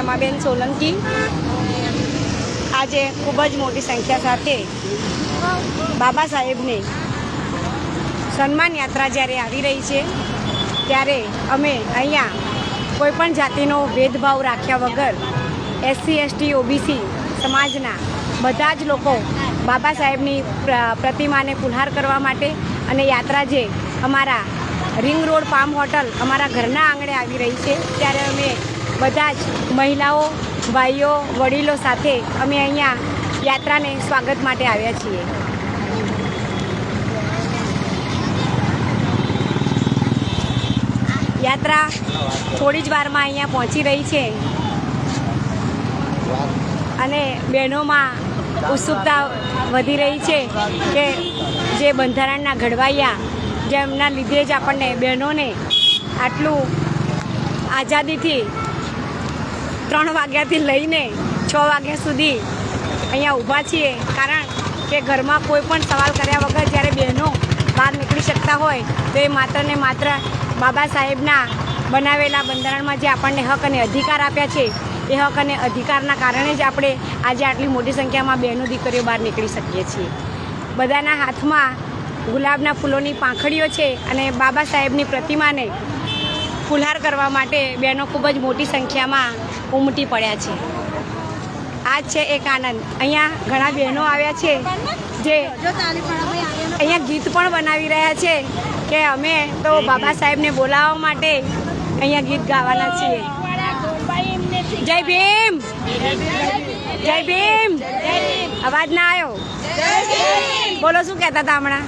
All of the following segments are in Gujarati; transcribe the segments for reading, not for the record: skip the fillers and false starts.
હેમાબેન સોલંકી આજે ખૂબ જ મોટી સંખ્યા સાથે બાબા સાહેબની સન્માન યાત્રા જ્યારે આવી રહી છે ત્યારે અમે અહીંયા કોઈપણ જાતિનો ભેદભાવ રાખ્યા વગર SC ST OBC સમાજના બધા જ લોકો બાબા સાહેબની પ્રતિમાને પુનહાર કરવા માટે અને યાત્રા જે અમારા રિંગ રોડ પામ હોટલ અમારા ઘરના આંગણે આવી રહી છે ત્યારે અમે બધા જ મહિલાઓ ભાઈઓ વડીલો સાથે અમે અહીંયા યાત્રાને સ્વાગત માટે આવ્યા છીએ. યાત્રા થોડી જ વારમાં અહીંયા પહોંચી રહી છે અને બહેનોમાં ઉત્સુકતા વધી રહી છે કે જે બંધારણના ઘડવાયા જેમના લીધે જ આપણને બહેનોને આટલું આઝાદીથી 3 વાગ્યાથી લઈને 6 વાગ્યા સુધી અહીંયા ઊભા છીએ. કારણ કે ઘરમાં કોઈ પણ સવાલ કર્યા વગર જ્યારે બહેનો બહાર નીકળી શકતા હોય તો એ માત્ર ને માત્ર બાબા સાહેબના બનાવેલા બંધારણમાં જે આપણને હક અને અધિકાર આપ્યા છે એ હક અને અધિકારના કારણે જ આપણે આજે આટલી મોટી સંખ્યામાં બહેનો દીકરીઓ બહાર નીકળી શકીએ છીએ. બધાના હાથમાં ગુલાબના ફૂલોની પાંખડીઓ છે અને બાબા સાહેબની પ્રતિમાને ફુલહાર કરવા માટે બહેનો ખૂબ જ મોટી સંખ્યામાં ઉમટી પડ્યા છે. આ જ છે એક આનંદ. અહીંયા ઘણા બહેનો આવ્યા છે જે અહીંયા ગીત પણ બનાવી રહ્યા છે કે અમે તો બાબા સાહેબને બોલાવવા માટે અહીંયા ગીત ગાવાના છીએ. જય ભીમ, જય ભીમ. અવાજ ના આવ્યો? બોલો, શું કહેતા હતા હમણાં?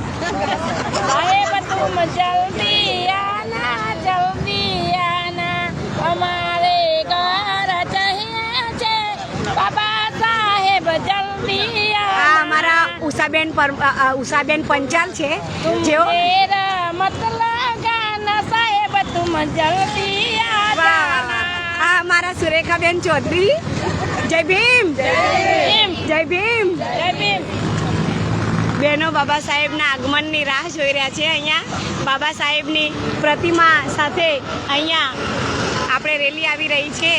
અમારે ઘર ચાહીએ છે બાબા સાહેબ જલ્દી આ અમારા ઉષાબેન પંચાલ છે જેઓ સાહેબ તુમ જલ્દી આ અમારા સુરેખાબેન ચૌધરી. જય ભીમ, જય ભીમ, જય ભીમ. બહેનો બાબા સાહેબના આગમનની રાહ જોઈ રહ્યા છે. અહીંયા બાબા સાહેબની પ્રતિમા સાથે અહીંયા આપણે રેલી આવી રહી છે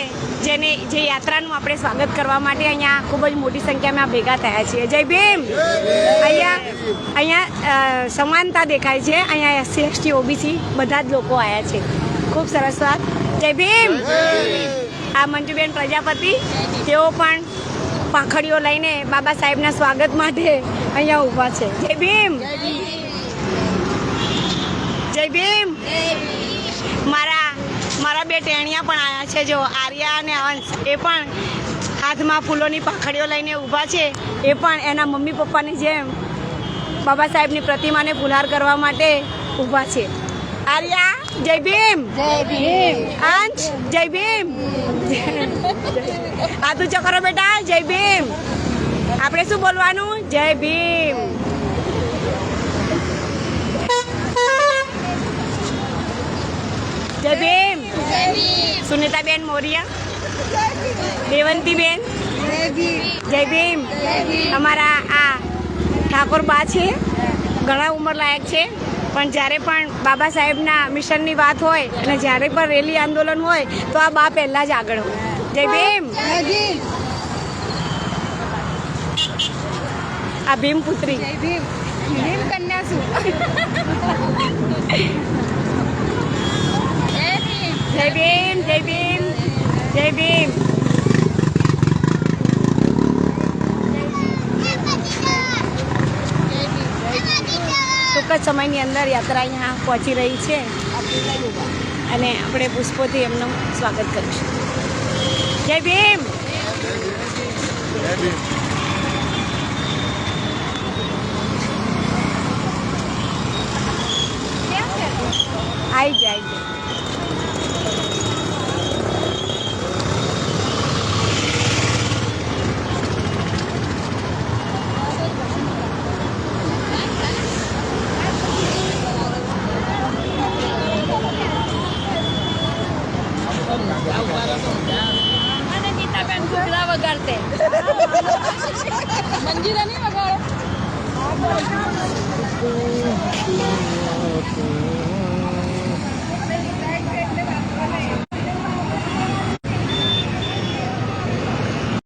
જે યાત્રાનું આપણે સ્વાગત કરવા માટે અહીંયા ખૂબ જ મોટી સંખ્યામાં ભેગા થયા છીએ. જય ભીમ. અહીંયા સમાનતા દેખાય છે. અહીંયા SC ST OBC બધા જ લોકો આવ્યા છે. ખૂબ સરસ વાત. જય ભીમ. આ મંજુબેન પ્રજાપતિ તેઓ પણ પાંખડીઓ લઈને બાબા સાહેબના સ્વાગત માટે અહીંયા ઊભા છે. જય ભીમ, જય ભીમ. મારા બે ટેણિયા પણ આવ્યા છે. જો આર્યા અને અંશ એ પણ હાથમાં ફૂલોની પાંખડીઓ લઈને ઊભા છે. એ પણ એના મમ્મી પપ્પાની જેમ બાબા સાહેબની પ્રતિમાને ફુલહાર કરવા માટે ઊભા છે. આર્યા જય ભીમ, જય ભીમ. અંશ જય ભીમ. આ તું ચકરો બેટા. જય ભીમ. આપણે શું બોલવાનું? જય ભીમ. જય ભીમ. સુનિતાબેન મોરિયા, દેવંતીબેન જય ભીમ. અમારા આ ઠાકોર બા છે, ઘણા ઉંમરલાયક છે, પણ જ્યારે પણ બાબા સાહેબના મિશનની વાત હોય અને જ્યારે પણ રેલી આંદોલન હોય તો આ બા પહેલાં જ આગળ હોય. જય ભીમ. આ ભીમ પુત્રી, ભીમ કન્યા છું. જય ભીમ, જય ભીમ, જય ભીમ. ટૂંક જ સમયની અંદર યાત્રા અહીંયા પહોંચી રહી છે અને આપણે પુષ્પોથી એમનું સ્વાગત કરીશું. જય ભીમ. આવી જાય. વગાડતે મંજીરા નહીં વગાડે.